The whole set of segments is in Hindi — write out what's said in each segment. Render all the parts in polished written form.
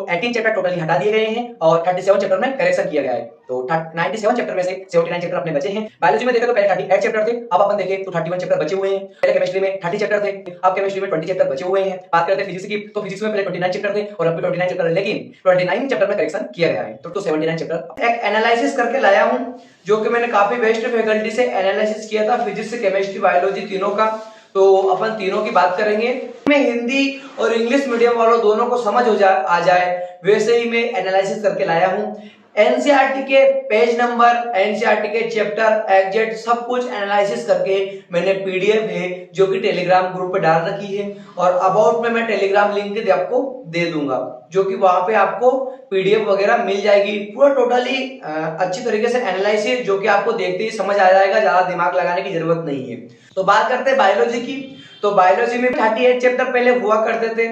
18 चैप्टर टोटली हटा दिए गए हैं और 37 चैप्टर में करेक्शन किया गया है। तो 97 चैप्टर में से 79 चैप्टर अपने बचे हैं। बायोलॉजी में देखें तो पहले 38 चैप्टर थे, अब अपन देखें तो 31 चैप्टर बचे हुए हैं। पहले केमिस्ट्री में 30 चैप्टर थे, अब केमिस्ट्री में 20 चैप्टर बचे हुए हैं। बात करते हैं फिजिक्स की, तो फिजिक्स में पहले 29 चैप्टर थे और अब भी 29 चैप्टर है, लेकिन 29 चैप्टर में करेक्शन किया गया है, तो 79 चैप्टर। एक एनालिसिस करके लाया हूं जो कि मैंने काफी बेस्ट फैकल्टी से एनालिसिस किया था, फिजिक्स, केमिस्ट्री, बायोलॉजी तीनों का। तो अपन तीनों की बात करेंगे। मैं हिंदी और इंग्लिश मीडियम वालों दोनों को समझ आ जाए वैसे ही मैं एनालिसिस करके लाया हूं। एनसीईआरटी के पेज नंबर, एनसीईआरटी के चैप्टर एग्जैक्ट सब कुछ एनालिसिस करके मैंने पीडीएफ है जो कि टेलीग्राम ग्रुप पे डाल रखी है, और अबाउट में मैं टेलीग्राम लिंक आपको दे दूंगा, जो कि वहां पे आपको पीडीएफ वगैरह मिल जाएगी। पूरा टोटली अच्छी तरीके से एनालिसिस, जो कि आपको देखते ही समझ आ जाएगा, ज्यादा दिमाग लगाने की जरूरत नहीं है। तो बात करते हैं बायोलॉजी की। तो बायोलॉजी में 38 चैप्टर पहले हुआ करते थे,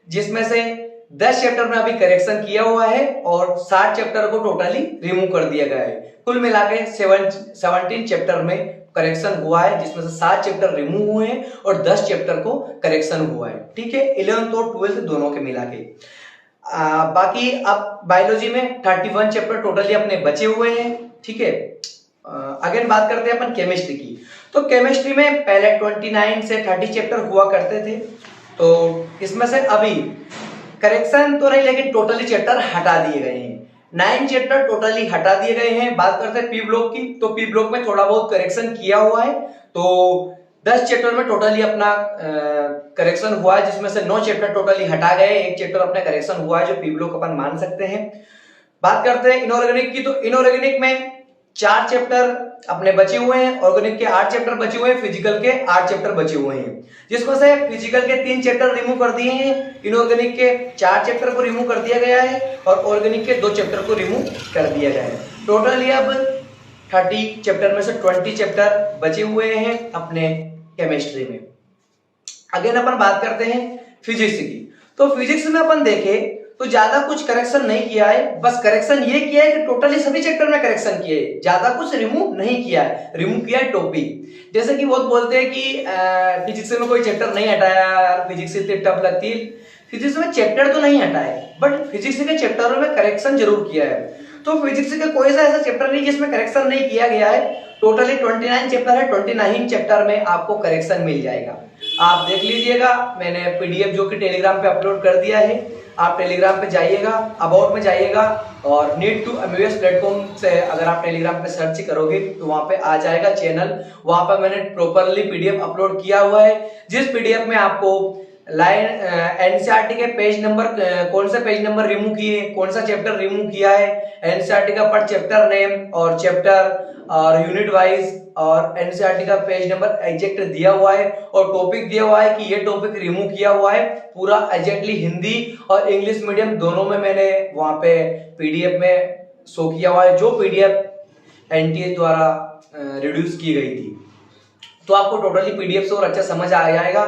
जिसमें से 10 चैप्टर में अभी करेक्शन किया हुआ है और 60 चैप्टर को टोटली रिमूव कर दिया गया है। कुल मिला के 17 चैप्टर में करेक्शन हुआ है, जिसमें से 7 चैप्टर रिमूव हुए हैं और 10 चैप्टर को करेक्शन हुआ है। ठीक है, 11th और 12th दोनों के मिला के। बाकी अब बायोलॉजी में 31 चैप्टर टोटली अपने बचे हुए हैं। ठीक है, अगेन बात करते हैं अपन केमिस्ट्री की। तो केमिस्ट्री में पहले 29 से 30 चैप्टर हुआ करते थे, तो इसमें से अभी करेक्शन तो नहीं, लेकिन टोटली चैप्टर हटा दिए गए हैं। 9 चैप्टर टोटली हटा दिए गए हैं। बात करते हैं पी ब्लॉक की, तो पी ब्लॉक में थोड़ा बहुत करेक्शन किया हुआ है। तो 10 चैप्टर में टोटली अपना करेक्शन हुआ है, जिसमें से 9 चैप्टर टोटली हटा गए, 1 चैप्टर अपना करेक्शन हुआ है, जो पी ब्लॉक अपन मान सकते हैं। बात करते हैं इनऑर्गेनिक की, तो इनऑर्गेनिक में 4 चैप्टर अपने बचे हुए हैं, ऑर्गेनिक के 8 चैप्टर बचे हुए हैं, फिजिकल के 8 चैप्टर बचे हुए हैं, जिसमें से फिजिकल के 3 चैप्टर रिमूव कर दिए हैं, इनऑर्गेनिक के 4 चैप्टर को रिमूव कर दिया गया है और ऑर्गेनिक के 2 चैप्टर को रिमूव कर दिया गया है। टोटली अब 30 चैप्टर में से 20 चैप्टर बचे हुए हैं अपने केमिस्ट्री में। अगेन अपन बात करते हैं फिजिक्स की। तो फिजिक्स में अपन देखें तो ज्यादा कुछ करेक्शन नहीं किया है, बस करेक्शन ये किया है कि टोटली सभी चैप्टर में करेक्शन किए, ज्यादा कुछ रिमूव नहीं किया है। रिमूव किया है टॉपिक, जैसे कि बहुत बोलते हैं कि फिजिक्स में कोई चैप्टर नहीं हटाया यार, फिजिक्स इतनी टफ लगती है। फिजिक्स में चैप्टर तो नहीं हटाए, बट फिजिक्स के चैप्टरों में करेक्शन जरूर किया है। तो फिजिक्स का कोई सा ऐसा चैप्टर नहीं जिसमें करेक्शन नहीं किया गया है। टोटली 29 चैप्टर है, 29 चैप्टर में आपको करेक्शन मिल जाएगा। आप देख लीजिएगा, मैंने पीडीएफ जो कि टेलीग्राम पे अपलोड कर दिया है, आप टेलीग्राम पे जाइएगा, अबाउट में जाइएगा और नीट टू एमबीबीएस प्लेटफॉर्म से अगर आप टेलीग्राम पे सर्च करोगे तो वहां पे आ जाएगा चैनल। वहां पर मैंने प्रॉपरली पीडीएफ अपलोड किया हुआ है, जिस पीडीएफ में आपको लाइन एनसीईआरटी के पेज नंबर, कौन सा पेज नंबर रिमूव किए, कौन सा चैप्टर रिमूव किया है, एनसीईआरटी का पर चैप्टर नेम और चैप्टर और यूनिट वाइज, और एनसीईआरटी का पेज नंबर एग्जैक्ट दिया हुआ है और टॉपिक दिया हुआ है कि ये टॉपिक रिमूव किया हुआ है, पूरा एग्जैक्टली हिंदी और इंग्लिश मीडियम दोनों में मैंने वहां पे पीडीएफ में शो किया हुआ है, जो पीडीएफ एनटीए द्वारा रिड्यूस की गई थी। तो आपको टोटली पीडीएफ से और अच्छा समझ आ जाएगा।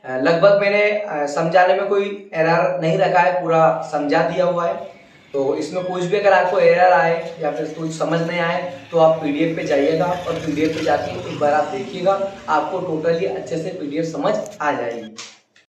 लगभग मैंने समझाने में कोई एरर नहीं रखा है, पूरा समझा दिया हुआ है। तो इसमें कुछ भी अगर आपको एरर आए या फिर कुछ समझ नहीं आए तो आप पीडीएफ पे जाइएगा और पीडीएफ पे जाके एक बार आप देखिएगा, आपको टोटली अच्छे से पीडीएफ समझ आ जाएगी।